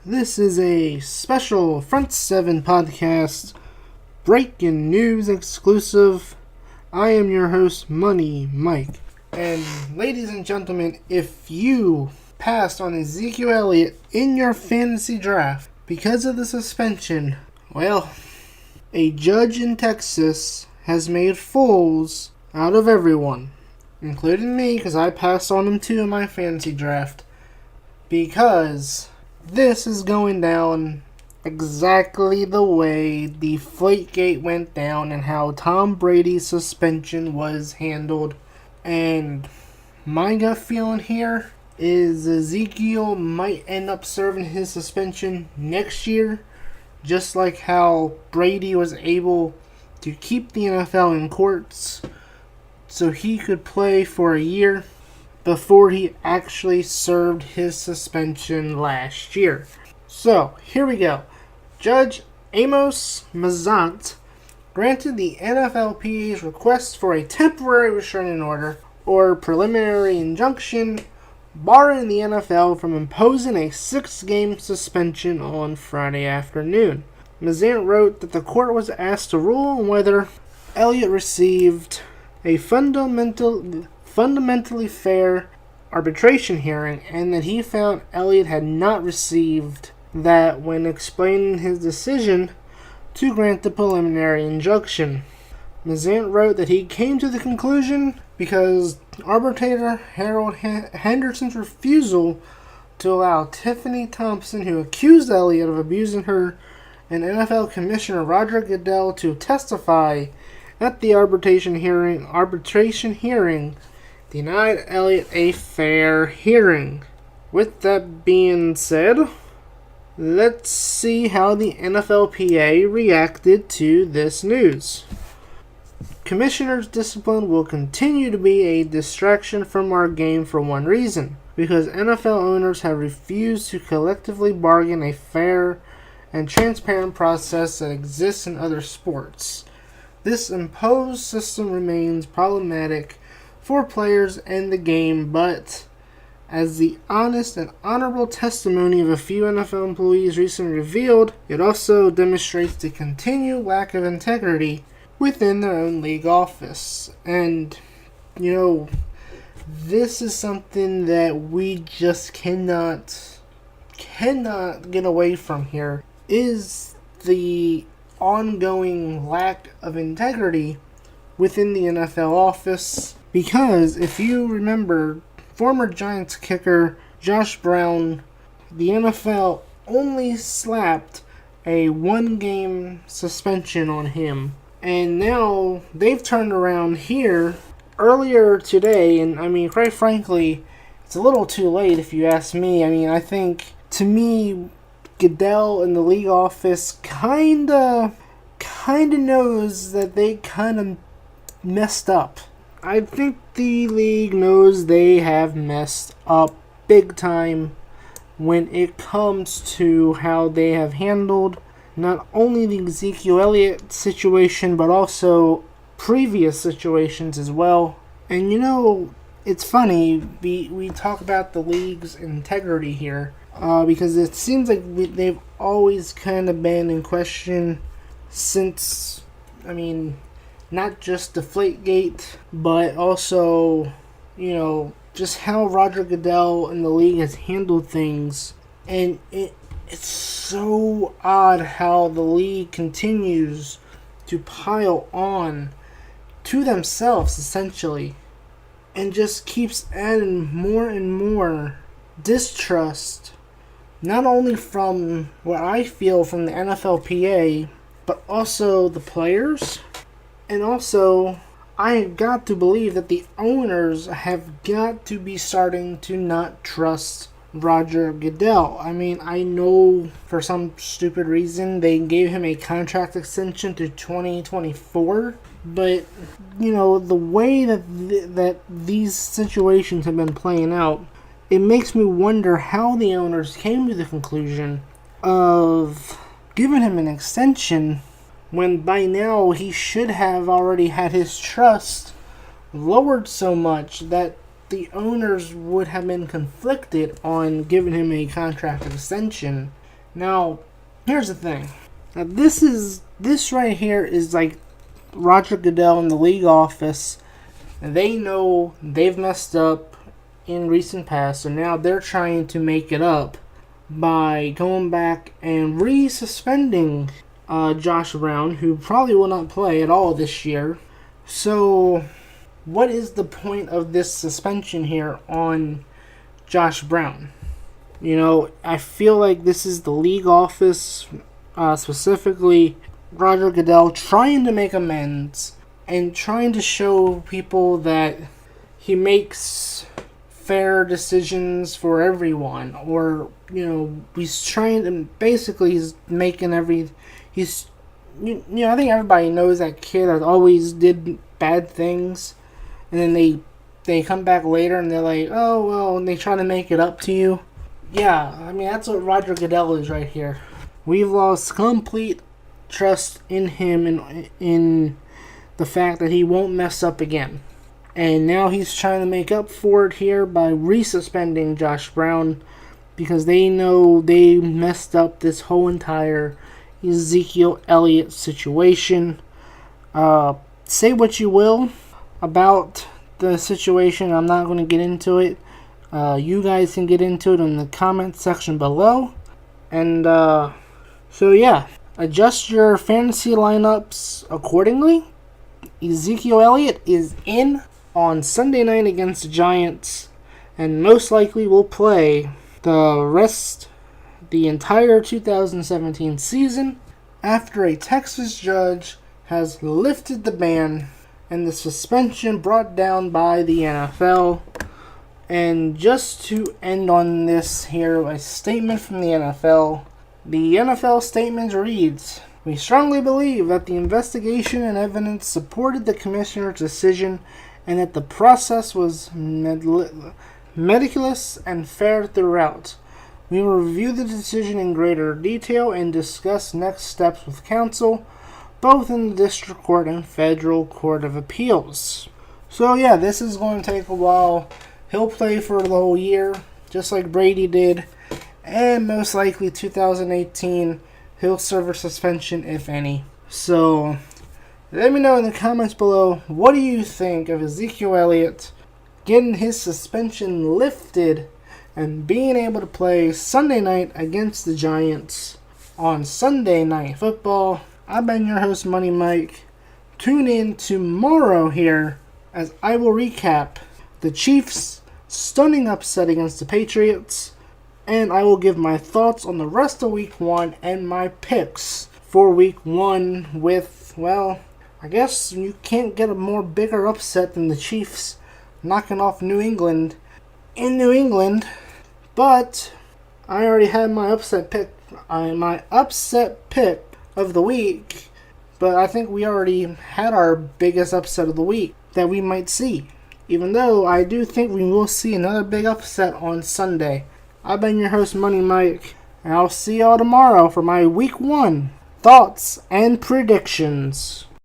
This is a special Front 7 podcast, breaking news exclusive. I am your host, Money Mike. And ladies and gentlemen, if you passed on Ezekiel Elliott in your fantasy draft because of the suspension, well, a judge in Texas has made fools out of everyone, including me, because I passed on him too in my fantasy draft, because this is going down exactly the way the Deflategate went down and how Tom Brady's suspension was handled. And my gut feeling here is Ezekiel might end up serving his suspension next year, just like how Brady was able to keep the NFL in courts so he could play for a year before he actually served his suspension last year. So, here we go. Judge Amos Mazant granted the NFLPA's request for a temporary restraining order or preliminary injunction, barring the NFL from imposing a 6-game suspension on Friday afternoon. Mazant wrote that the court was asked to rule on whether Elliott received a fundamentally fair arbitration hearing, and that he found Elliott had not received that when explaining his decision to grant the preliminary injunction. Mazant wrote that he came to the conclusion because arbitrator Harold Henderson's refusal to allow Tiffany Thompson, who accused Elliott of abusing her, and NFL Commissioner Roger Goodell to testify at the arbitration hearing denied Elliott a fair hearing. With that being said, let's see how the NFLPA reacted to this news. Commissioner's discipline will continue to be a distraction from our game for one reason: because NFL owners have refused to collectively bargain a fair and transparent process that exists in other sports. This imposed system remains problematic for players and the game, but as the honest and honorable testimony of a few NFL employees recently revealed, it also demonstrates the continued lack of integrity within their own league office. And, this is something that we just cannot get away from here, is the ongoing lack of integrity within the NFL office. Because if you remember, former Giants kicker Josh Brown, the NFL only slapped a 1-game suspension on him. And now they've turned around here earlier today, and quite frankly, it's a little too late if you ask me. I think, to me, Goodell in the league office kinda knows that they kinda messed up. I think the league knows they have messed up big time when it comes to how they have handled not only the Ezekiel Elliott situation, but also previous situations as well. And it's funny, we talk about the league's integrity here, because it seems like they've always kind of been in question since, not just Deflategate, but also, just how Roger Goodell and the league has handled things. And it's so odd how the league continues to pile on to themselves, essentially, and just keeps adding more and more distrust, not only from what I feel from the NFLPA, but also the players. And also, I have got to believe that the owners have got to be starting to not trust Roger Goodell. I know for some stupid reason they gave him a contract extension to 2024, but, the way that these situations have been playing out, it makes me wonder how the owners came to the conclusion of giving him an extension when by now he should have already had his trust lowered so much that the owners would have been conflicted on giving him a contract extension. Now, here's the thing. Now, this right here is like Roger Goodell in the league office. They know they've messed up in recent past, so now they're trying to make it up by going back and re-suspending Josh Brown, who probably will not play at all this year. So, what is the point of this suspension here on Josh Brown? You know, I feel like this is the league office, specifically Roger Goodell, trying to make amends and trying to show people that he makes fair decisions for everyone, or you know, he's trying to basically he's making he's you know, I think everybody knows that kid that always did bad things, and then they come back later and they're like, oh well, and they try to make it up to you. Yeah, I mean, that's what Roger Goodell is right here. We've lost complete trust in him and in the fact that he won't mess up again. And now he's trying to make up for it here by resuspending Josh Brown, because they know they messed up this whole entire Ezekiel Elliott situation. Say what you will about the situation. I'm not going to get into it. You guys can get into it in the comment section below. And so yeah, adjust your fantasy lineups accordingly. Ezekiel Elliott is in on Sunday night against the Giants, and most likely will play the entire 2017 season after a Texas judge has lifted the ban and the suspension brought down by the NFL. And just to end on this here, a statement from the NFL. The NFL statement reads, "We strongly believe that the investigation and evidence supported the commissioner's decision and that the process was meticulous and fair throughout. We will review the decision in greater detail and discuss next steps with counsel, both in the District Court and Federal Court of Appeals." So yeah, this is going to take a while. He'll play for the whole year, just like Brady did, and most likely 2018, he'll serve a suspension, if any. So, let me know in the comments below, what do you think of Ezekiel Elliott getting his suspension lifted and being able to play Sunday night against the Giants on Sunday Night Football? I've been your host, Money Mike. Tune in tomorrow here as I will recap the Chiefs' stunning upset against the Patriots, and I will give my thoughts on the rest of Week 1 and my picks for Week 1 with, well, I guess you can't get a more bigger upset than the Chiefs knocking off New England in New England, but I already had my upset pick of the week, but I think we already had our biggest upset of the week that we might see. Even though I do think we will see another big upset on Sunday. I've been your host, Money Mike, and I'll see y'all tomorrow for my Week 1 thoughts and predictions.